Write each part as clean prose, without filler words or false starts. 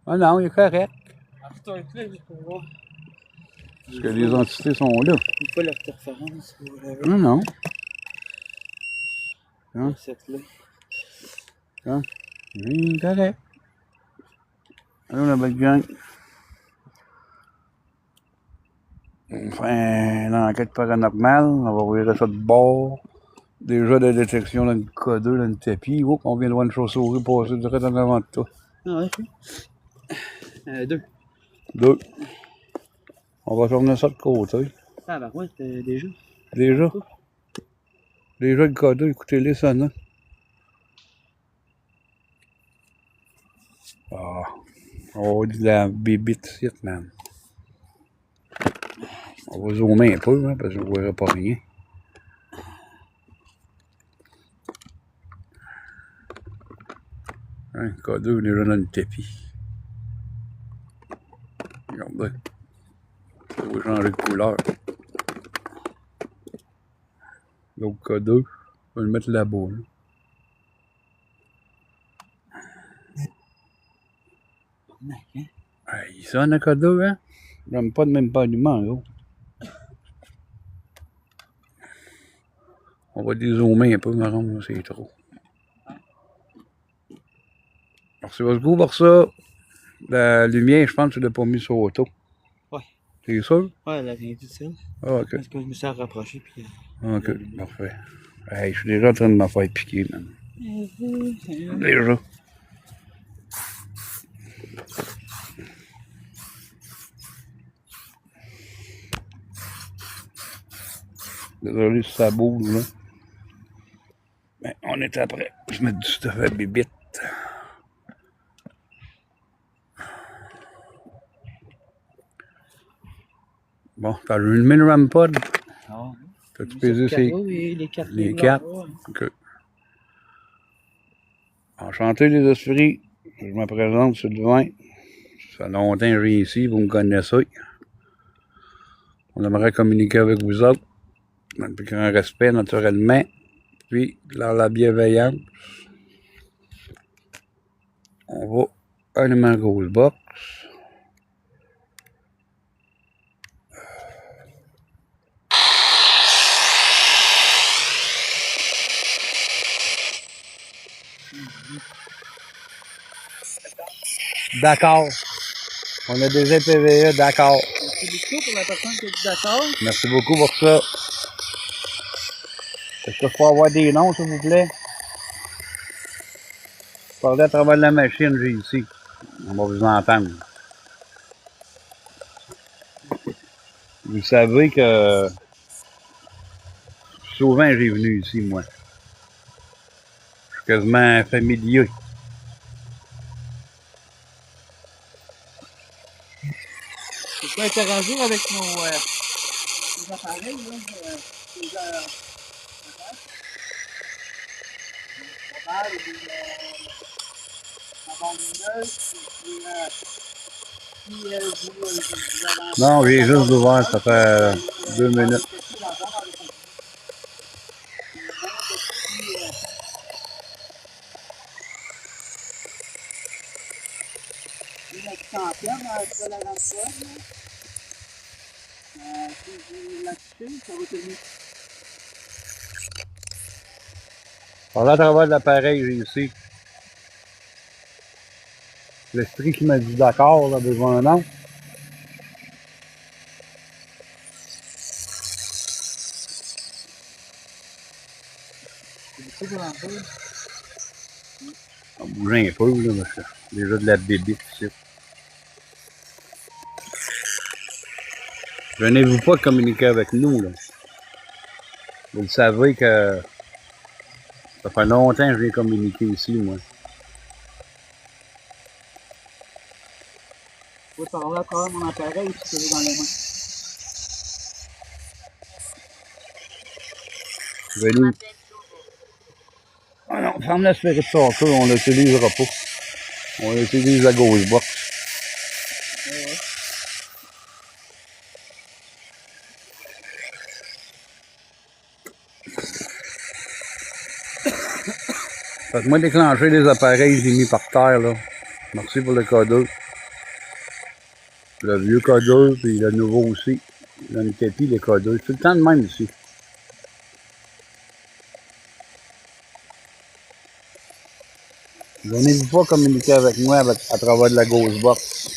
Ah non, il est correct. Retourne-le juste pour voir. Parce que les entités sont là. Une fois l'interférence ou whatever. Non, non. Hein? Cette là. Hein? Oui, correct. Allô, la belle gang. On fait une enquête paranormale. On va ouvrir ça de bord. Déjà de détection dans le K2, dans le tapis. Oups, on vient de voir une chauve-souris passer direct en avant de toi. Ah ouais, deux. Deux. On va tourner ça de côté. Ah bah ouais, déjà. Déjà? Déjà le K2, écoutez-les, ça, non? Ah. Oh, de la bébite ici, man. On va zoomer un peu, hein, parce qu'on ne verra pas rien. Hein, K2 est déjà dans le tapis. Regardez. Ça va changer de couleur. Donc K2, on va le mettre là-bas. Là. Ah, il sonne à K2, hein? J'aime pas de même pas d'humain, là. On va dézoomer un peu, marron, c'est trop. Merci beaucoup pour ça. La lumière, je pense que tu l'as pas mis sur auto. Ouais. T'es sûr? Ouais, elle a rien dit ça. Ah, ok. Parce que je me suis rapproché puis. Ok, parfait. Hey, je suis déjà en train de me faire piquer, man. Déjà. Désolé si ça bouge, là. Mais on est après. Je mets du stuff à bibite. Bon, t'as allumé le RAMPod? Non. T'as-tu pesé les quatre. Les quatre? Ok. Enchanté les esprits. Je me présente Sylvain. Ça fait longtemps que je viens ici, vous me connaissez. On aimerait communiquer avec vous autres. Dans le plus grand respect, naturellement. Puis, dans la bienveillance, on va allumer un gros box. D'accord. On a des PVE, d'accord. Merci beaucoup pour la personne qui est d'accord. Merci beaucoup pour ça. Est-ce que je peux avoir des noms, s'il vous plaît? Parlez à travers la machine, j'ai ici. On va vous entendre. Vous savez que souvent j'ai venu ici, moi. Je suis quasiment familier. Tu peux interagir avec nos appareils, là. Non, j'ai juste ouvert, ça fait 2 minutes. Parlez à travers l'appareil, j'ai ici. L'esprit qui m'a dit d'accord, là, besoin d'un nom. On va bouger un peu, là, parce que déjà de la bébite ici. Venez-vous pas communiquer avec nous, là. Vous le savez que ça fait longtemps que je viens communiquer ici, moi. Je peux parler à travers mon appareil si tu veux dans les mains. Venez. Ah non, ferme la Spirit Talker, on l'utilisera pas. On utilise la Ghostbox. Faites-moi déclencher les appareils que j'ai mis par terre, là. Merci pour le codeur. Le vieux codeur, puis le nouveau aussi. Il a une tapis, les codeurs. C'est tout le temps de même ici. Venez-vous pas communiquer avec moi à travers de la Ghostbox.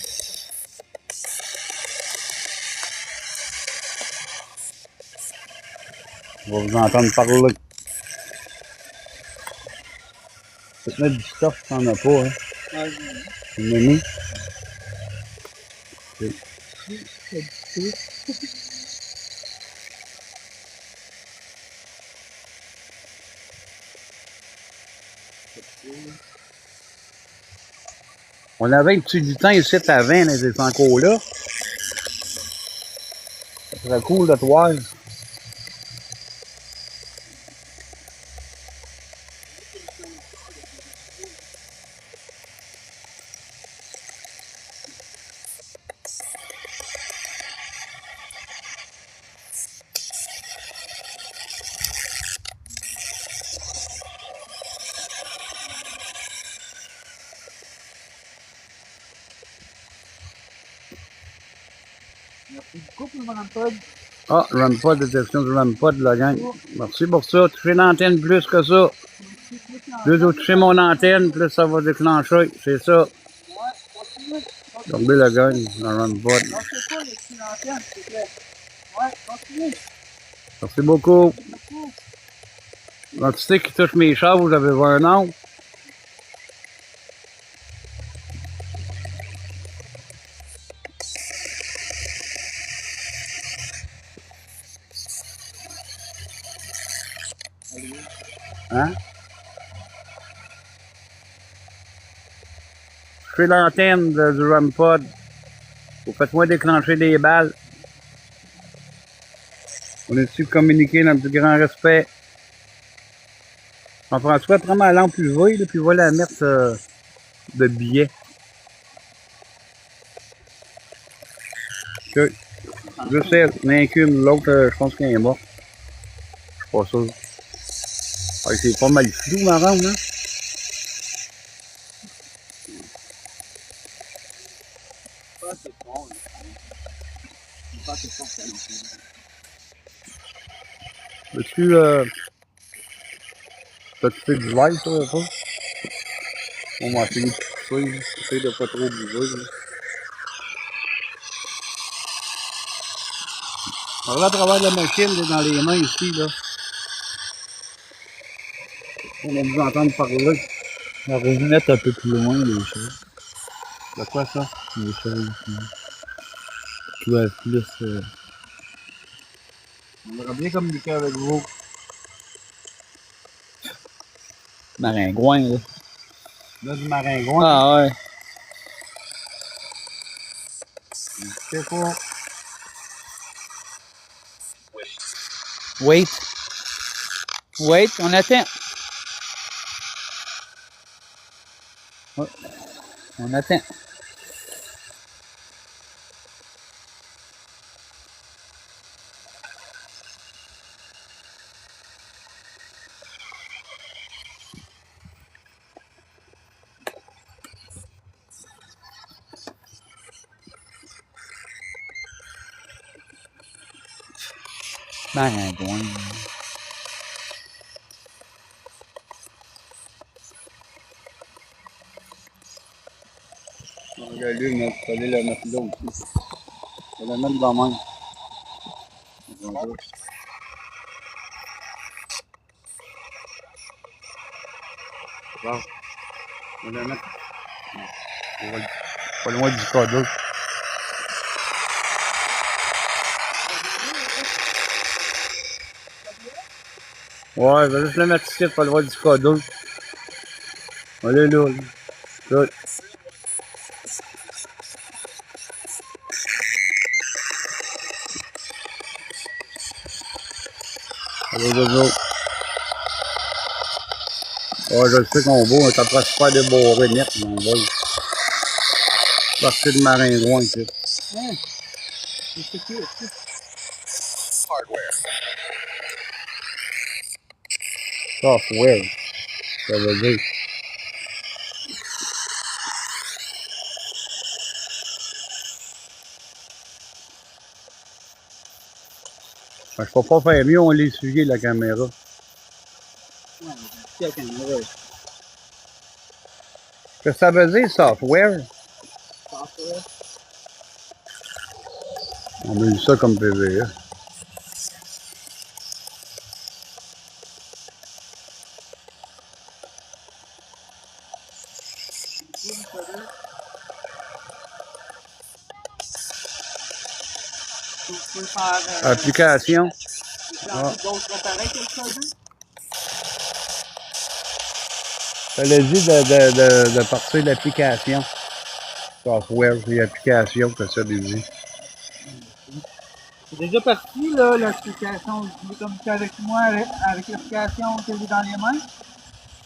Je vais vous entendre parler. C'est mettre du stuff, t'en as pas, hein. Ouais, Tu m'as mis? c'est du tout. On avait un petit lutin ici avant, là, c'est encore là. Ça serait cool de te voir. Merci beaucoup pour le Rampod. Ah, Rampod, détection du Rampod, la gang. Merci pour ça. Touchez l'antenne plus que ça. Plus vous touchez mon antenne, plus ça va déclencher. C'est ça. Ouais, continue. Regardez la gang, le Rampod. Non, c'est pas le petit l'antenne, s'il te plaît. Ouais, continue. Merci beaucoup. Beaucoup. L'entité qui touche mes chats, vous avez vu un nom? Hein? Touchez l'antenne du Rampod. Vous faites-moi déclencher des balles. On est-tu communiquer dans le plus grand respect? Jean-François, prends ma lampe UV, là, puis va la mettre de billets. Ok. Je sais, il y en a qu'une, l'autre, je pense qu'elle est morte. Je suis pas sûr. Ah, c'est pas mal flou, ma ronde, hein? Pas assez fort, là. Pas assez fort, ça non plus. Veux-tu, t'as-tu fait du live, toi, un peu? On va essayer de pousser, là. Essayer de pas trop bouger, là. Alors là, à travers la machine, là, dans les mains ici, là. On va vous entendre parler. La revenette un peu plus loin, les choses. De quoi ça? Les choses. Tu vas plus. On aurait bien communiqué avec vous. Maringouin, là. Là, du maringouin. Ah ouais. Je sais pas. Wait. Wait, on attend. Ouais, on attend. Maringouin. Regardez, il fallait la mettre là aussi. On va la mettre dans la main. Bon, on va la mettre. On va pas loin du cadeau. Ouais, je vais juste la mettre ici, pas loin du cadeau. Allez là, là. Là. Allez, Jojo. Ouais, je sais qu'on va, on est en train de se faire déborer net, mais on va partir de maringouin, tu sais. Hein? C'est qui, aussi? Software. Ça veut dire. Fait que je peux pas faire mieux, on l'essuyer la caméra. Ouais, j'ai la caméra. Qu'est-ce que ça veut dire, software? Software. On a eu ça comme PVE. Tu peux faire Application. Ah. d'autres appareils comme ça, hein? Ça l'a dit de partir de l'application. Software et application, que ça veut dire. C'est déjà parti, là, l'application. Tu veux communiquer avec moi avec l'application que j'ai dans les mains?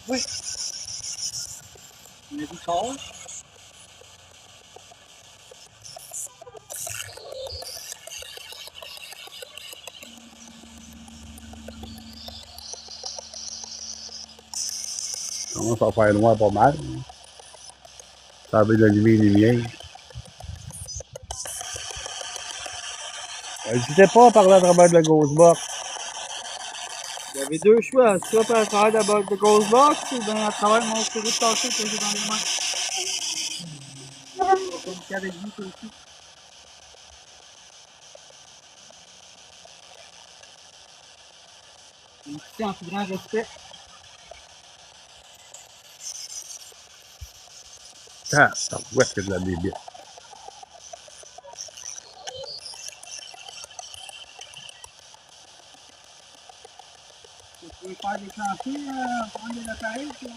Oui. Il y a du corps. Ça commence à faire noir pas mal. Ça veut d'allumer les lumières. N'hésitez pas à parler à travers de la Ghostbox. Il y avait deux choix, soit à travers la boîte de Ghostbox ou bien à travers mon série de tâches que j'ai dans les mains. Je vais communiquer avec vous, ça aussi. Ici, en plus grand respect. Ah, ça ouais, c'est de la bébé. Vous pouvez faire des chantiers en prenant des appareils pour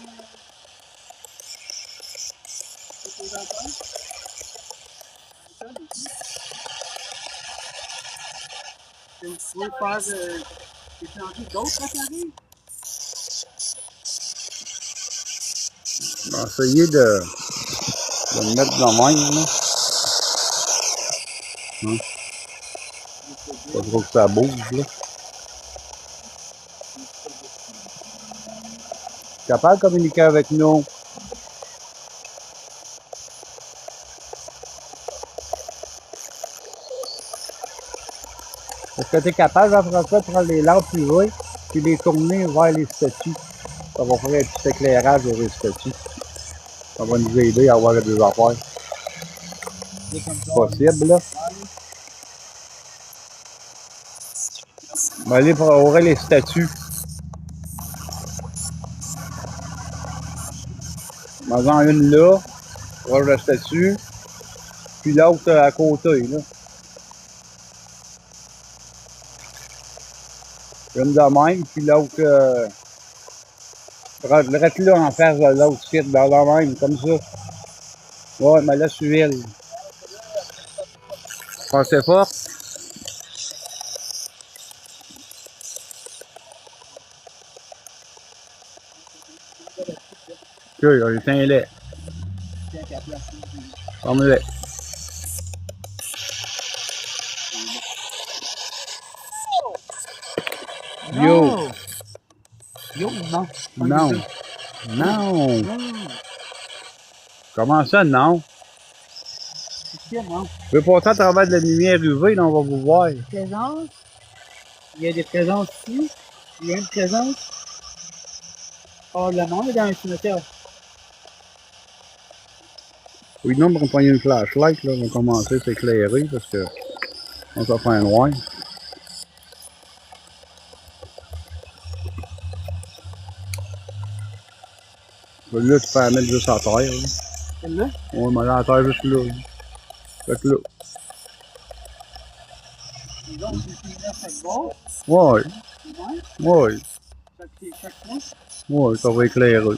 les enfants. Vous pouvez faire des chantiers d'autres appareils. On va essayer de le mettre dans le même, là. Hein? Pas trop que ça bouge, là. Capable de communiquer avec nous. Est-ce que tu es capable, Jean-François, de prendre les lampes UV puis les tourner vers les statues? Ça va faire un petit éclairage vers les statues. Ça va nous aider à avoir des affaires possibles, là. On va aller pour ouvrir les statues. On va en une là, proche de la statue, puis l'autre à côté, là. Une de même, puis l'autre, reste là en face de l'autre site, dans la même, comme ça. Ouais, mais là, sur elle. Pensez fort. Ok, on éteint-les. Ferme-les. Yo! Yo, non. Non. Non. Comment ça, non? C'est non. Je veux passer à travers de la lumière UV, là, on va vous voir. Présence. Il y a des présences ici. Il y a une présence. Probablement, mais dans un cimetière. Oui, non, on va prendre une flashlight, là, on va commencer à s'éclairer parce que on va faire noir. Là, tu peux la mettre juste à terre, là. Celle-là? On va mettre à terre juste là. Fait que là. Et donc, c'est une neuf avec bord. Ouais, Ouais. ouais, Chaque mois. ouais, ça va éclairer.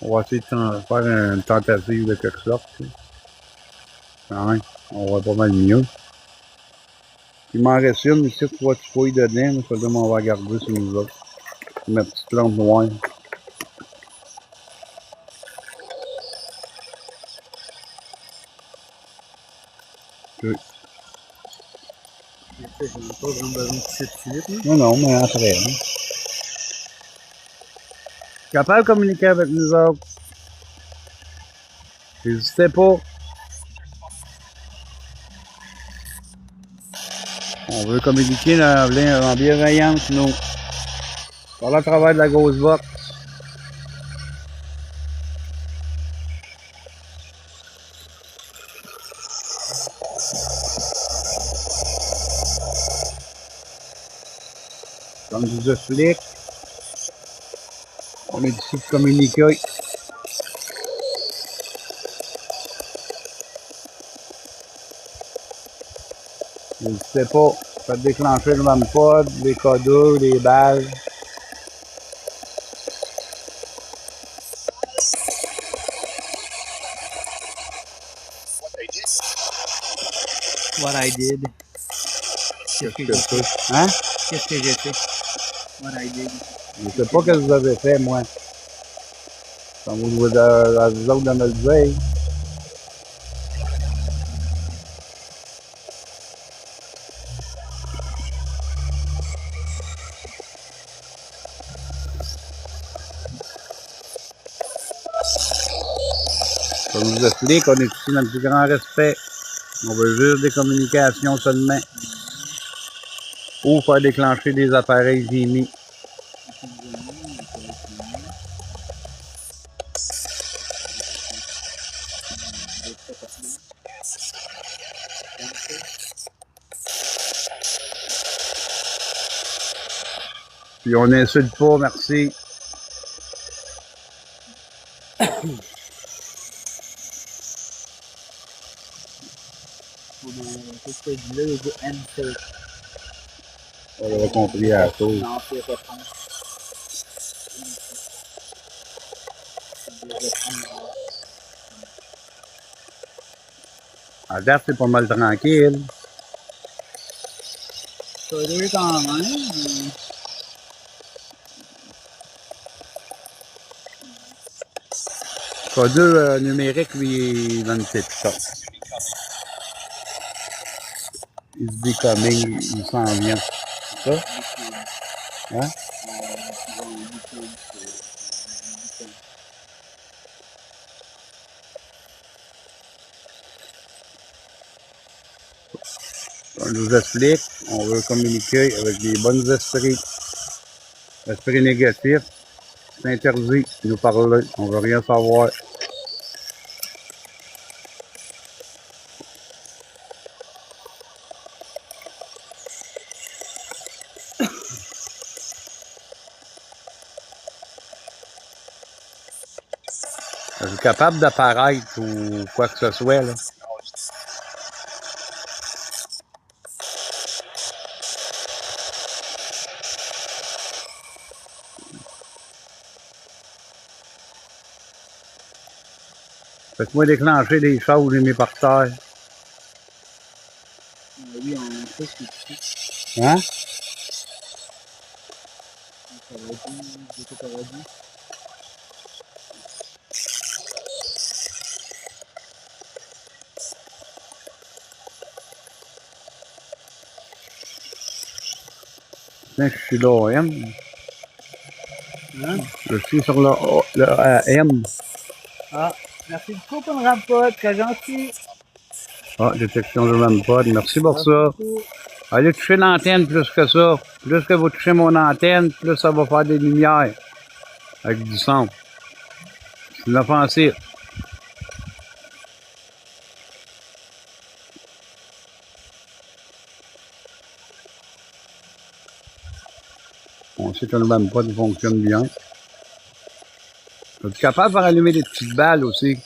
On va essayer de faire une tentative de quelque sorte. Ouais, on va pas mal mieux. Il m'en reste une ici, tu vois, tu fouilles dedans, mais celle-là, on va garder sur nous autres. Ma petite lampe noire. Ok. J'en ai pas vraiment besoin de toucher tout de suite. Non, non, mais après. Hein. Capable de communiquer avec nous autres. N'hésitez pas. On veut communiquer en bienveillance, nous. Par le travail de la grosse box. Comme je vous explique, on est ici pour communiquer. N'hésitez pas, faites déclencher le même pod, les codeurs, les balles. What I did. Qu'est-ce que j'ai fait? Hein? Qu'est-ce que j'ai fait? What I did. Je ne sais pas ce que vous avez fait, moi. Quand vous vous autres de me le dire. Comme je vous explique, on est ici dans le plus grand respect. On veut juste des communications seulement. Ou faire déclencher des appareils Vimy. Puis on n'insulte pas, merci. Qu'est-ce que je dis là? Il dit N-T. On avait compris à la chose. Non, c'est pas ça. À date, c'est pas mal tranquille. Ça doit quand même. Codeux numérique, lui, il donne ses ça. Il se dit coming, il s'en vient. Ça? Hein? On nous explique, on veut communiquer avec des bons esprits. Esprits négatifs, c'est interdit de nous parler, on veut rien savoir. Je suis capable d'apparaître ou quoi que ce soit, là. Faites-moi déclencher des choses, j'ai mis par terre. Oui, on sait ce que tu fais. Hein? J'ai pas dit. Tiens, je suis là au M. Hein? Je suis sur le M. Ah, merci beaucoup pour le rapport, très gentil. Ah, détection de même pod. Merci pour ça. Beaucoup. Allez toucher l'antenne plus que ça. Plus que vous touchez mon antenne, plus ça va faire des lumières. Avec du son. C'est une offensive. On sait que le même pod fonctionne bien. Es-tu capable de faire allumer des petites balles aussi?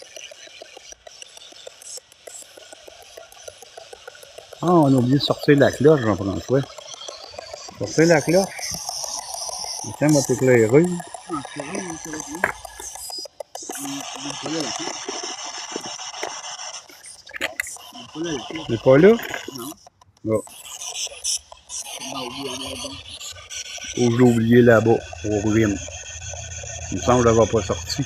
Ah, on a oublié de sortir la cloche, Jean-François. Sortir la cloche. Tiens, on va t'éclairer. C'est pas là? Non. Là. Non, oui, on est bon. Ou je l'ai oublié là-bas, au ruine. Il me semble qu'elle va pas sorti.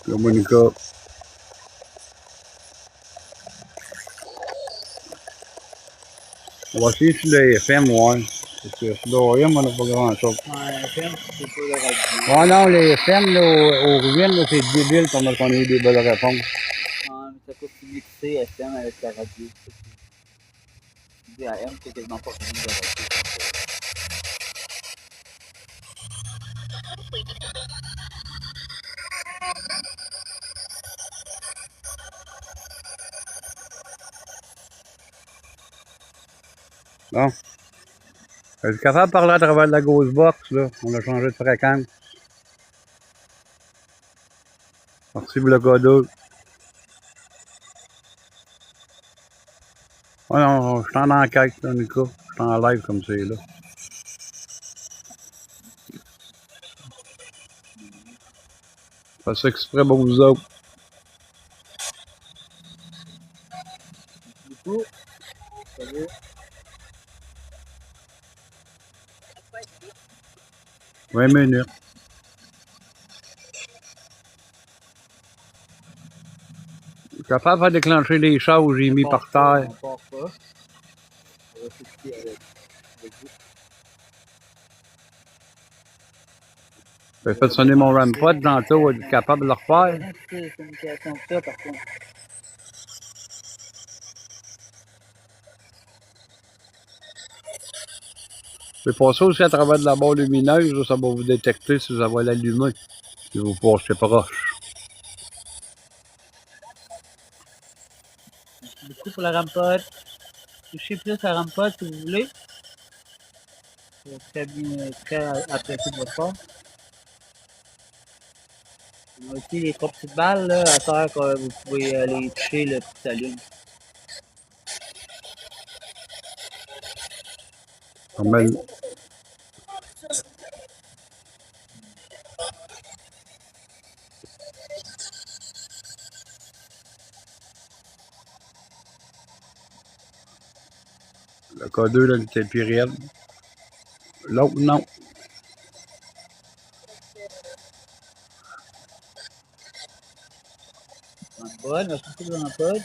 Le Monica. On va essayer sur le FM, ouais. Parce que sur l'ORM, on n'a pas grand-chose. Ouais, FM, c'est pas le radio. Ah non, les FM, là, aux ruines, là, c'est débile comment on a eu des bonnes réponses. Ouais, mais ça coûte mixer FM avec la radio. Tu dis AM, c'est quasiment pas connu de la radio. Bon. Es-tu capable de parler à travers la grosse box, là? On a changé de fréquence. Merci pour le code. Ah non, je suis en enquête, là, Nico. Je suis en live comme c'est là. Fais ça exprès pour vous autres. Du coup, ça veut 20 minutes. Je suis capable de déclencher les choses que j'ai mis par terre. on part pas. On va s'expliquer avec vous. J'ai fait sonner mon RAMPod tantôt, être capable de le refaire. C'est communication de ça, par contre. C'est pas ça aussi à travers de la barre lumineuse, là, ça va vous détecter si vous avez l'allumer. Si vous passez proche. Merci beaucoup pour la RAMPod. Touchez plus la RAMPod si vous voulez. C'est très apprécié de votre part. On a aussi les 3 petites balles là, à terre que vous pouvez aller toucher le petit allume. Même le K2, là, il était plus réel. L'autre, non. RAMPod, merci beaucoup de RAMPod.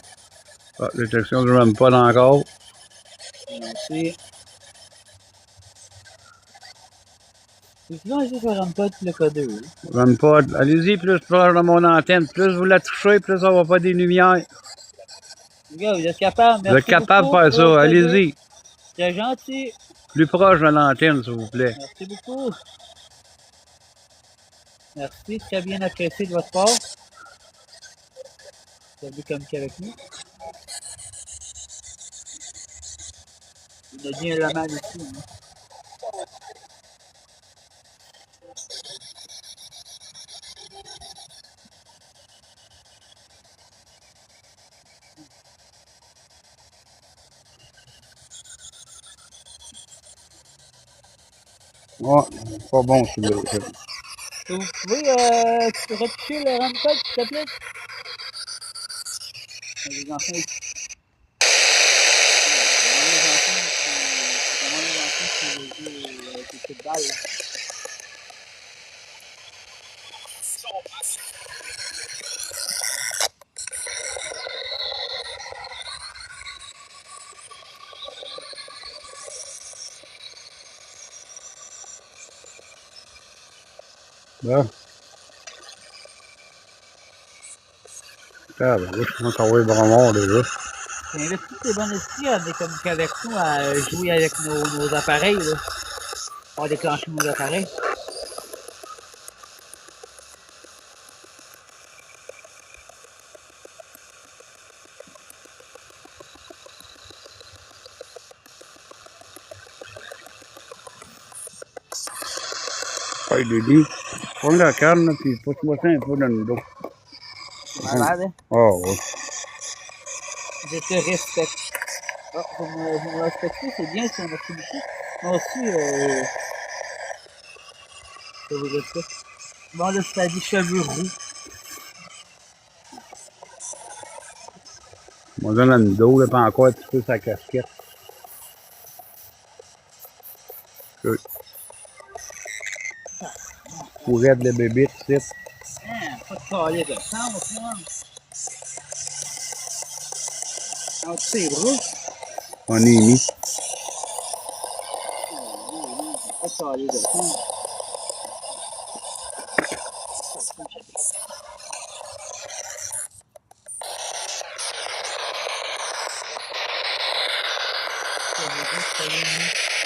Ah, détection du RAMPod encore. Merci. C'est souvent juste le RAMPod et le K2. RAMPod, allez-y, plus proche de mon antenne. Plus vous la touchez, plus ça va pas des lumières. Les gars, vous êtes capables. Vous êtes capable de faire ça, allez-y. C'est gentil. Plus proche de l'antenne, s'il vous plaît. Merci beaucoup. Merci, très bien apprécié de votre part. Vous avez communiqué avec nous. Il a dit un laman ici. Hein. Ouais, pas bon celui-là. Vous pouvez retoucher le RAMPod, s'il te plaît? Les enfants, les enfants qui jouent avec les petites balles. Là. Ah, ben oui, je pense qu'on va être vraiment déjà. C'est investi les bons esprits à communiquer avec nous, à jouer avec nos appareils, là. Pour déclencher nos appareils. Hey, Lily, prends la canne, là, puis pousse-moi ça un peu dans le dos. Malade, hein? Oh, oui. Je te respecte. Oh, vous me respectez, c'est bien ça, merci beaucoup. Moi aussi, je vous respecte. Bon, là, c'est des cheveux roux. Moi, dans le dos, là, pas encore un petit peu sa casquette. Pourrait être le bébé, tu sais. Pas de caler de chance, moi. Ah, tu sais, gros. On est mis. Pas de caler de chance.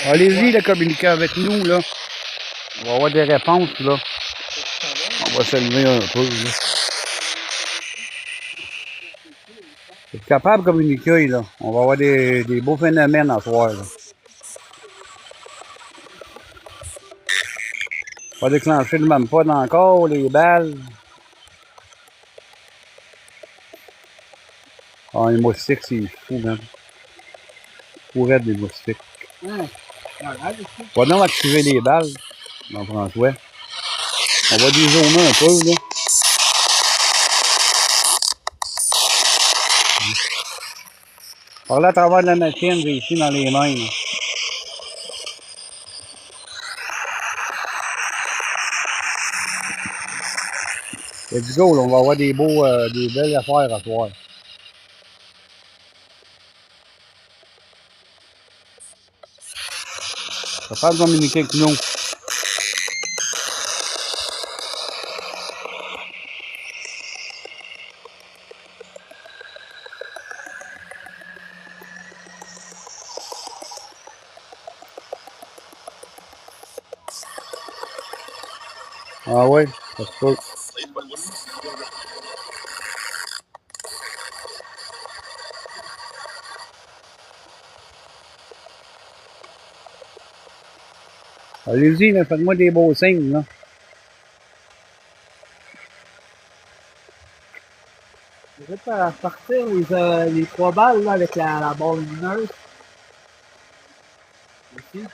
Allez-y, là, communiquer avec nous, là. On va avoir des réponses, là. On va se lever un peu, là. Vous êtes capable de communiquer, là. On va avoir des beaux phénomènes à soir, là. On va déclencher le même pas encore, les balles. Ah, les moustiques, c'est fou, même. Pour être des moustiques. Ouais. Voilà, du coup. On va donc activer les balles, dans François. On va dézoomer un peu, là. Par là, à travers la machine, j'ai ici dans les mains, là. Let's go, là, on va avoir des belles affaires à soir. Capable de communiquer avec nous. Ah ouais, ça se peut. Allez-y, là, faites-moi des beaux signes, là. Je vais partir les 3 balles là, avec la balle lumineuse. Ici.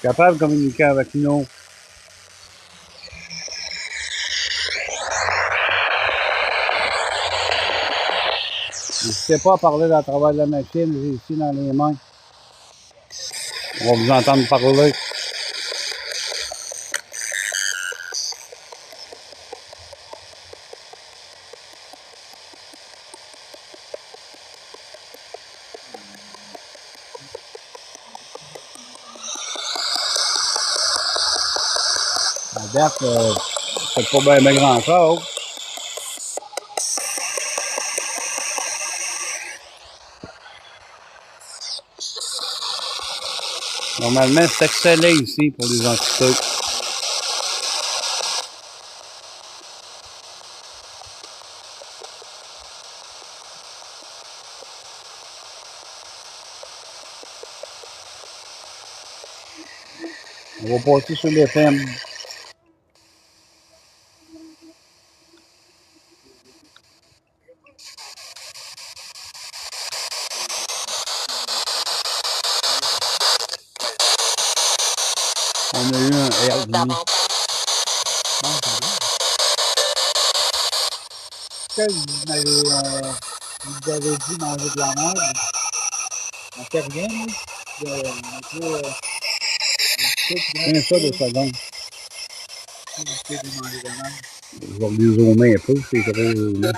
Capable de communiquer avec nous. N'hésitez pas à parler à travers la machine, j'ai ici dans les mains. On va vous entendre parler. À date, c'est pas bien grand chose. Normalement, c'est excellent ici pour les entités. On va passer sur les thèmes. On a eu un Airbnb. Vous avez dit manger de la merde. On fait rien, nous. Tiens ça 2 secondes. On fait de manger de la merde. Je vais les zoomer un peu, c'est trop zoomé.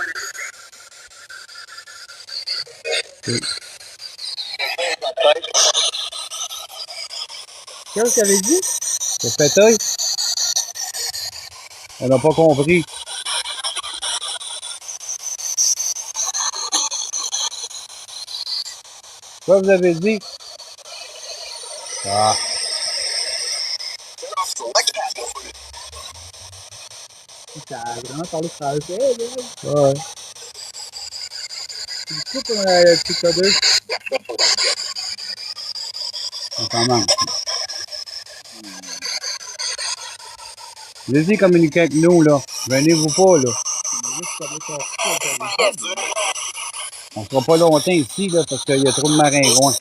Qu'est-ce que tu avais dit? C'est pété? On n'a pas compris. Quoi vous avez dit? Ah. Ça a vraiment parlé français, là. Ouais. Tu le coupes le petit codeur. On commence. Laissez communiquer avec nous, là. Venez-vous pas, là. On sera pas longtemps ici, là, parce qu'il y a trop de maringouins.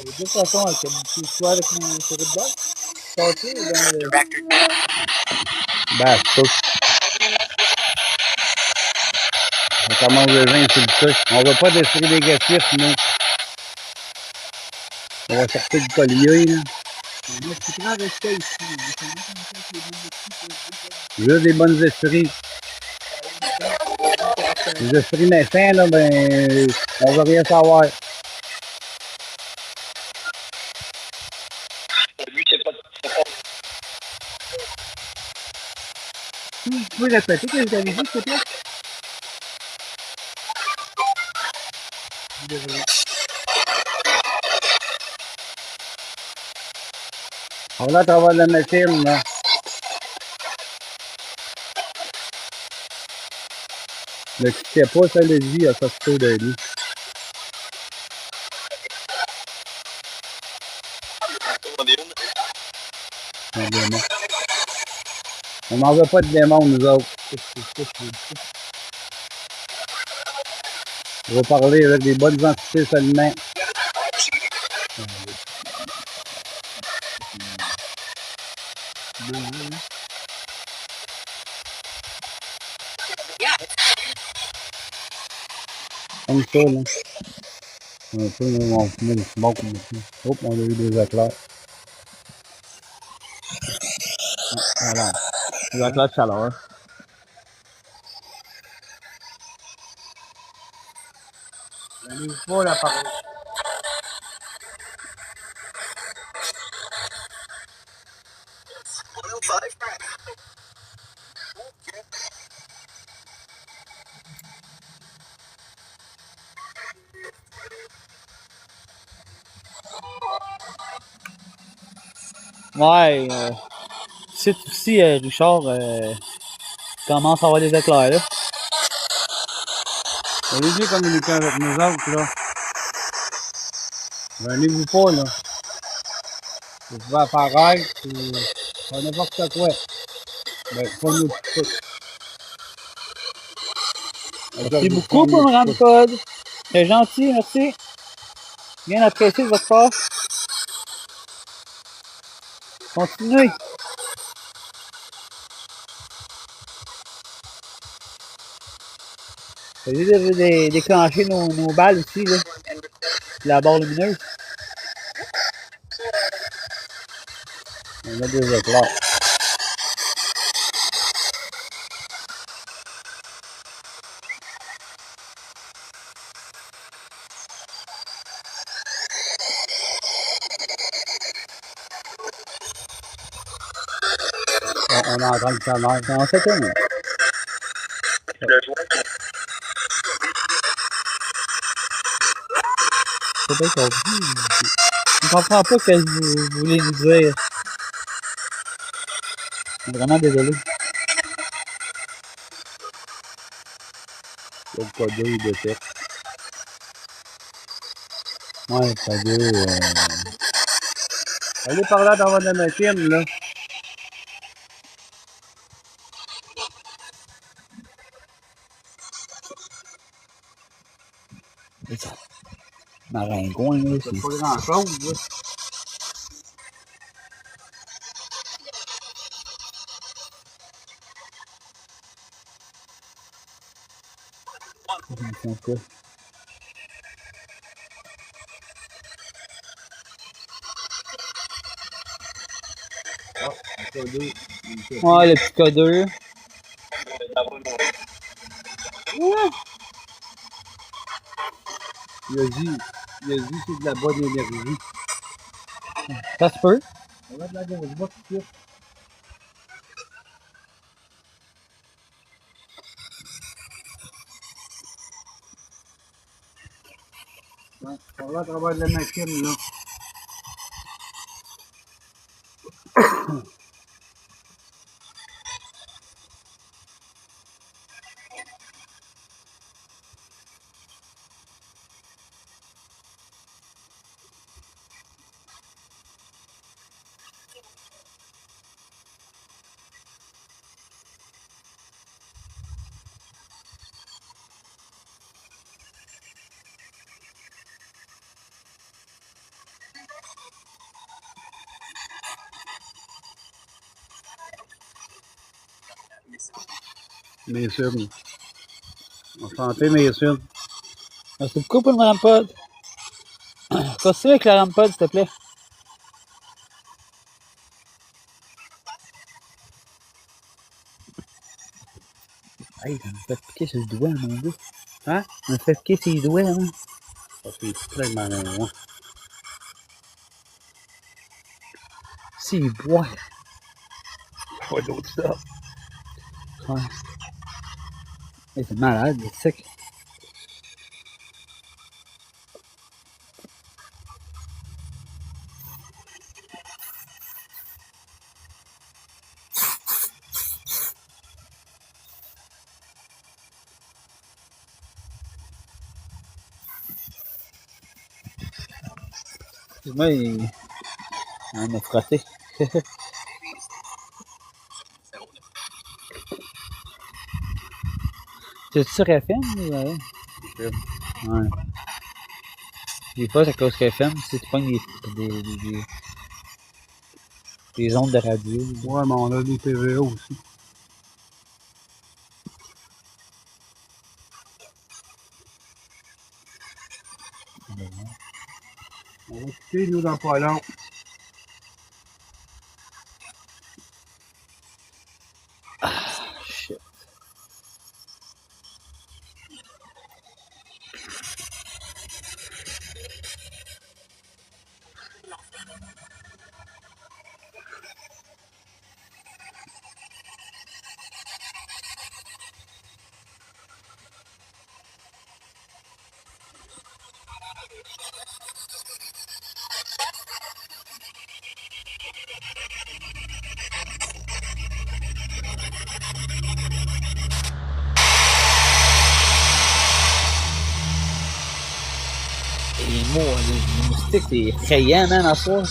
De toute façon, comme tu sois avec mon série de base, sortir dans le... Ben, c'est ça. On commence déjà à insulter. On va pas d'esprit négatif, nous. On va sortir du collier, là. Moi, je suis prêt à rester ici. Juste des bons esprits. Les esprits méchants, là, ben, on veut rien savoir. Tu peux répéter ce que j'avais dit, s'il te plaît? Désolé. On va à travers la machine, là. Ne quittez pas, ça le dit, à ça se trouve de lui. Un démon. On n'en veut pas de démons, nous autres. On va parler avec des bonnes entités seulement. Comme ça, là. Un peu, là, on fume une smoke ici. Oups, on a eu des éclairs. Voilà. Des éclairs de chaleur. N'ouvre pas la parole. Ouais, c'est aussi, Richard, commence à avoir des éclairs, là. Allez-y communiquer avec nous autres, là. Venez-vous pas, là. Vous pouvez apparaître, puis faire n'importe quoi. Ben, pas nous tout. Merci beaucoup pour me rendre code. C'est gentil, merci. Bien apprécié de votre part. Continuez. Essayez de déclencher nos balles aussi, là. La barre lumineuse. On a des éclairs. On entend le tonnerre. Comment ça tourne? C'est pas compris. Je comprends pas ce que vous voulez nous dire. Je suis vraiment désolé. Le codeur, il détecte. Ouais, le codeur, allez par là dans votre machine, là. Maringouin, là, c'est pas grand-chose, là. Ouais, le petit codeur. Ouais. Il a dit c'est de la bonne énergie. Ça se peut. On va de la grosse boîte tout de suite. Ouais, on va à travers de la machine, là. Mason. Enchanté, Mason. C'est beaucoup pour le rampod. Continue avec le rampod, s'il te plaît. Hey, il m'a fait piquer sur le doigt, mon gars. Hein? Il m'a fait piquer sur les doigts, hein. Ça fait plein de maringouin. S'il boit. Pas d'autre ça. Ouais. Hey, c'est malade, il est sec. Moi, il m'a frotté. C'est sur FM? Ouais. Ouais. Des fois, c'est à cause qu'FM, si tu pognes des ondes de radio. Ouais, mais on a des TVA aussi. On va quitter, nous, dans pas long. Shit. Les moustiques, c'est effrayant, man, en soi.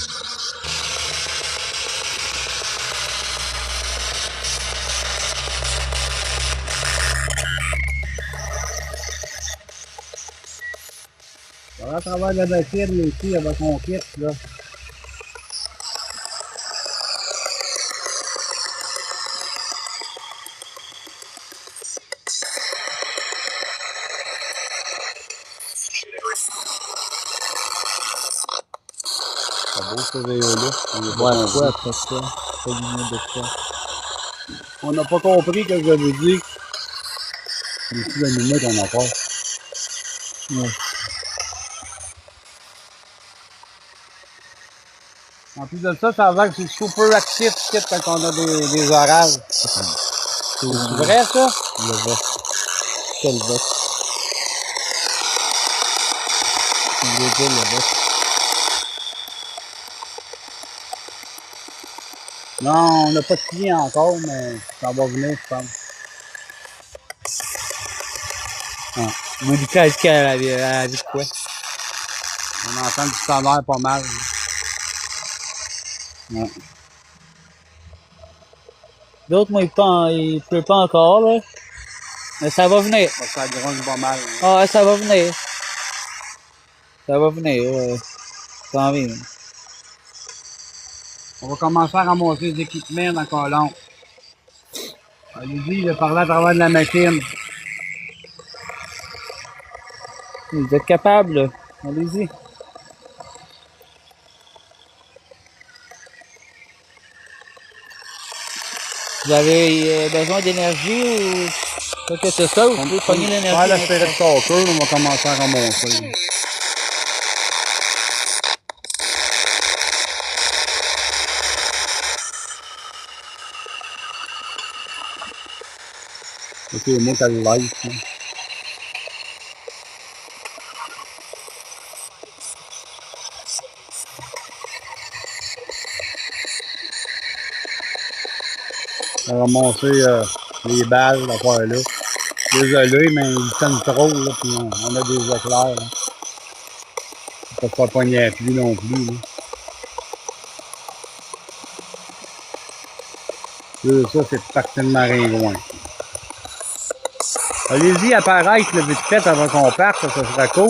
On va à travers la machine, ici, avec mon kit, là. C'est beau, ce vélo-là. Ouais, quoi, après ça? Pas une de quoi. On n'a pas compris que je vous dis. Ici, la minute, on a pas. Ouais. En plus de ça, ça a l'air que c'est super actif quand on a des orages. C'est vrai, ça? le vote. Quel vote? On veut dire le vote. Non, on n'a pas signé encore, mais ça va venir, je pense. Ah. Monica a dit qu'elle avait dit quoi? On entend du tonnerre pas mal. Ouais. D'autres, moi, il pleut pas encore, là. Mais ça va venir. Ça gronde pas mal. Ah, ouais, ça va venir. Ça va venir, ça en vient. On va commencer à ramasser les équipements dans le colon. Allez-y, il a parlé à travers de la machine. Vous êtes capable, là. Allez-y. Vous avez besoin d'énergie ou quoi que ce soit, vous pouvez pogner l'énergie. Faire la spirit stalker, on va commencer à ramasser. Ok, moi, t'as le live. On va ramasser les balles, l'affaire-là. Désolé, mais ils sonnent trop, là, puis on a des éclairs. Là. On peut pas pogner la pluie non plus. Là. Ça, c'est parti de maringouin. Allez-y, apparaître le vite fait avant qu'on parte, ça sera cool.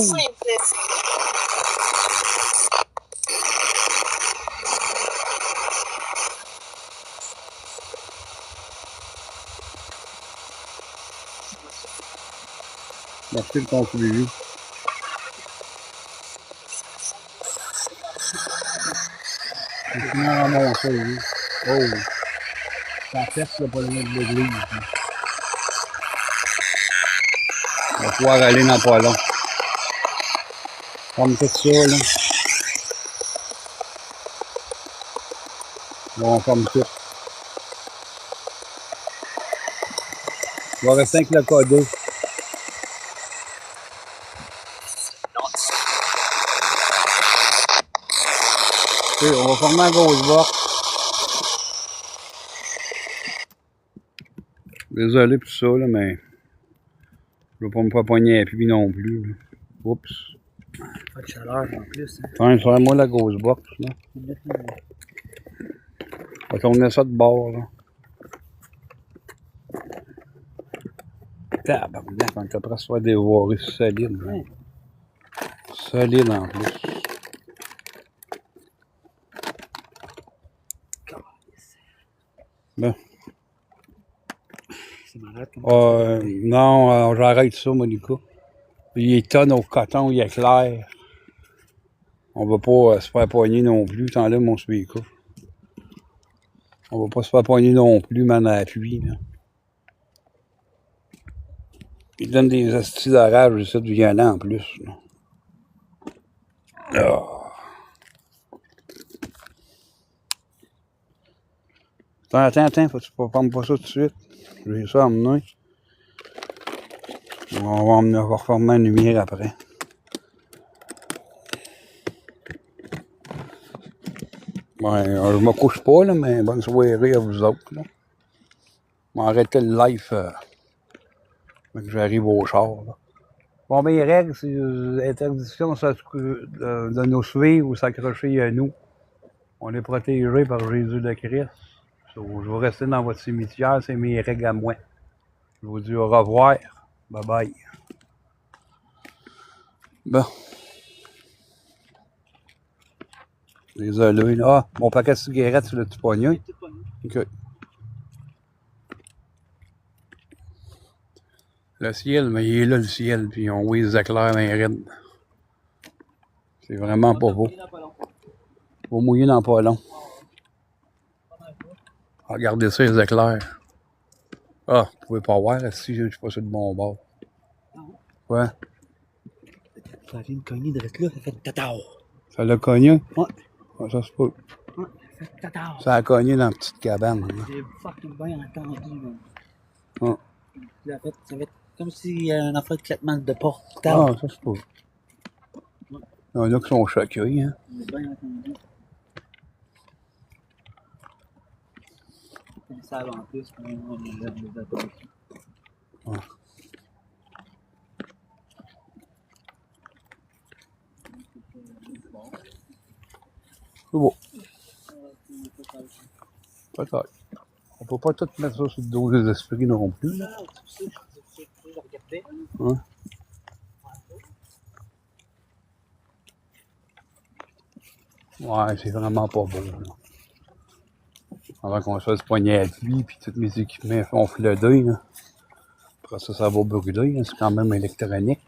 Merci de ton suivi. Je suis venu à monter, lui. Oh! Ça pète, là, pas loin de l'église. Hein. On va pouvoir aller dans pas long. Comme tout ça, là. Bon, comme tout. On va rester avec le code. On va former un gros box. Désolé pour ça, là, mais je ne veux pas me faire pogner à pluie non plus. Là. Oups. Pas de chaleur en plus. Hein. Tiens, serre-moi la grosse box. Là. On va tourner ça de bord. Là. Tabarnak, on est après se faire dévorer solide. Hein. Solide en plus. Ben. C'est malade comme non, j'arrête ça, Monica. Il tonne au coton, il est clair. On va pas se faire pogner non plus. T'enlèves mon speaker. On va pas se faire pogner non plus, man, à la pluie. Là. Il donne des astis d'orage, c'est ça, du violent en plus. Là. Oh. Attends, faut que tu ne prendre pas ça tout de suite. J'ai ça à emmener. On va reformer la lumière après. Ouais, je me couche pas, là, mais bonne soirée à vous autres. Là. Je vais arrêter le live que j'arrive au char. Là. Bon, ben, les règles, c'est l'interdiction de nous suivre ou s'accrocher à nous. On est protégé par Jésus le Christ. So, je vais rester dans votre cimetière, c'est mes règles à moi. Je vous dis au revoir. Bye bye. Bon. Désolé. Ah, mon paquet de cigarettes, tu l'as-tu pogné? OK. Le ciel, mais il est là, le ciel, puis on voit les éclairs dans les raides. C'est vraiment pas beau. Faut mouiller dans pas long. Regardez ça, les éclairs. Ah, vous pouvez pas voir, si je suis pas sur le bon bord. Ouais. Ça vient de cogner de rester là, ça fait tatao. Ça l'a cogné? Ouais. Ah, ça se peut. Ouais, ça fait tatao. Ça a cogné dans la petite cabane. J'ai fucking bien entendu. Ah. Ça fait comme s'il y a un affaire de claquement de porte. Ah, ça se peut. Il y en a qui sont choqués, hein. J'ai bien entendu. Ils savent en plus qu'on a des attaques. Ah. C'est beau. Peut-être. On peut pas tout mettre ça sur le dos des esprits non plus. Là. Hein? Ouais, c'est vraiment pas beau. Là. Avant qu'on se fasse poigner à pluie, puis tous mes équipements font flooder. Après ça, ça va brûler. C'est quand même électronique.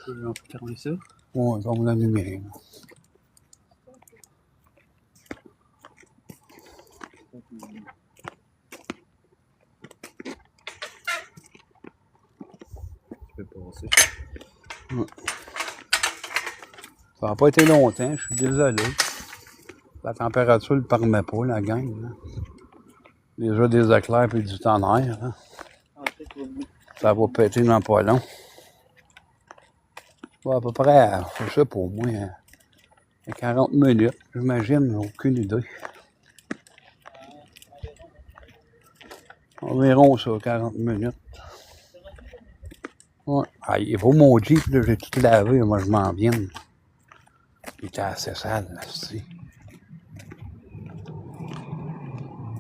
On peut fermer ça. Ouais, comme la lumière. Tu peux passer. Ouais. Ça n'a pas été longtemps, je suis désolé. La température ne le permet pas, la gang. Là. Déjà des éclairs et du tonnerre. Hein. Ça va péter dans pas long. Ouais, à peu près, je sais pas, moi, à 40 minutes, j'imagine, aucune idée. Environ ça, 40 minutes. Ouais. Ah, il faut mon Jeep, là, j'ai tout lavé, moi je m'en viens. Il était assez sale, là, c'est.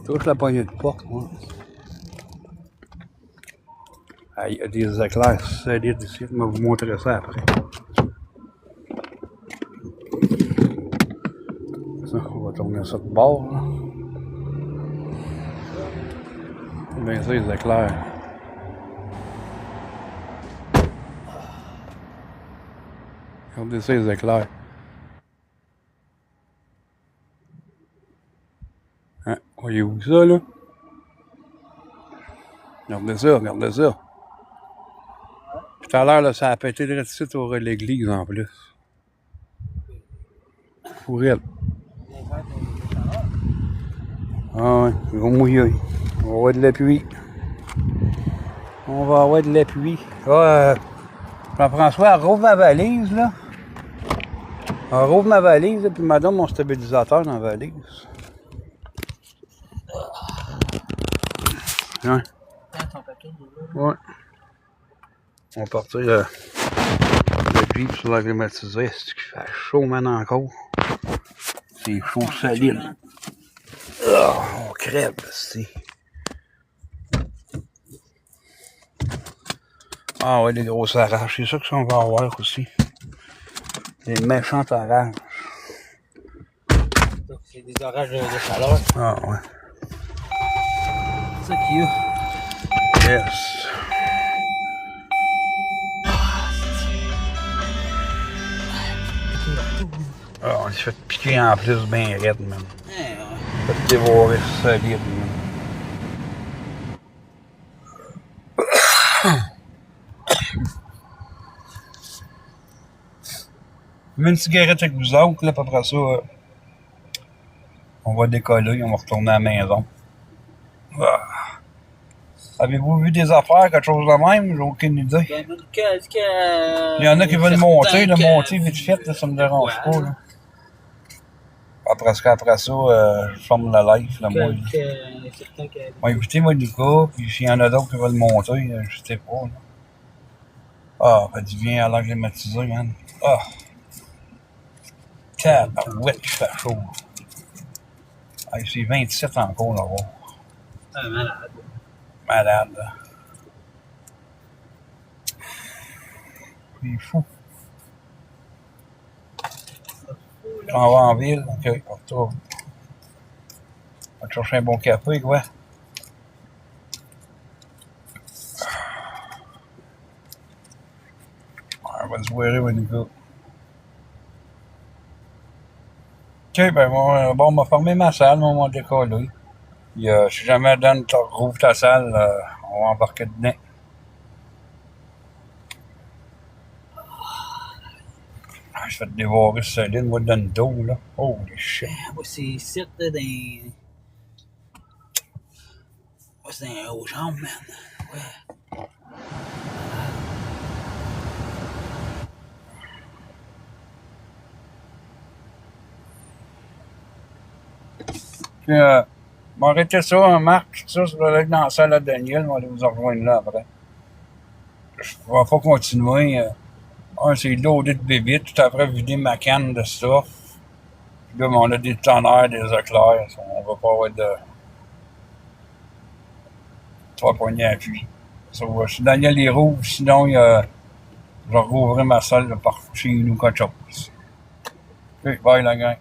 Touche la poignée de porte, moi. Ah, il y a des éclairs solides ici, je vais vous montrer ça après. Ça, on va tourner ça de bord, là. C'est bien ça, les éclairs. Regardez ça, les éclairs. Hein? Voyez-vous ça, là? Regardez ça, regardez ça. Tout à l'heure, là, ça a pété de suite au ras de l'église, en plus. Fourette. Ah ouais, ils vont mouiller. On va avoir de la pluie. On va avoir de la pluie. Ah, Jean-François, rouvre ma valise, là. Rouvre ma valise, puis me donne mon stabilisateur dans la valise. Ouais. Ouais. On va partir le Jeep sur la climatisée. C'est qu'il fait chaud, man, encore. C'est chaud solide. Oh, on crève, c'est. Ah ouais, des grosses arraches. C'est ça que ça on va avoir aussi. Des méchantes arraches. C'est des orages de chaleur. Ah ouais. C'est ça qui est. Yes. Ah, on s'est fait piquer en plus bien raide, man. On s'est fait dévorer solide, man. Je mets une cigarette avec vous autres, là, puis après ça, on va décoller, on va retourner à la maison. Ah. Avez-vous vu des affaires, quelque chose de même? J'ai aucune idée. Il y en a qui veulent monter, vite fait, là, ça me dérange pas. Là. Après ça, je ferme la live. Là, moi, écoutez, moi, Lucas, puis s'il y en a d'autres qui veulent monter, je sais pas. Là. Ah, ben, du bien à l'air climatisé, man. Ah! Tabarouette, qui fait chaud. Ah, c'est 27 encore, là-bas. Malade. Malade, là. C'est fou. On va en ville, ok, on retourne. On va chercher un bon café, quoi. On va se voir avec nous. Ok, ben bon, on m'a fermé ma salle, on m'a décollé. Si jamais Dan te rouvre ta salle, on va embarquer dedans. Ah, je vais te dévorer solide, moi, dans le dos, là. Holy shit. Moi, c'est ici, là, dans. Moi, c'est un haut jambes, man. Ouais. Puis, m'arrêter ça, hein, Marc, ça, je vais aller dans la salle à Daniel, on va aller vous rejoindre là après. Je ne vais pas continuer. C'est loadé de bébé, tout après vider ma canne de stuff. Puis là, on a des tonnerres, des éclairs, on va pas avoir de. Trois poignées à pluie. Si Daniel les rouvre, sinon, je vais rouvrir ma salle par chez nous, quelque chose. Ok, bye la gang.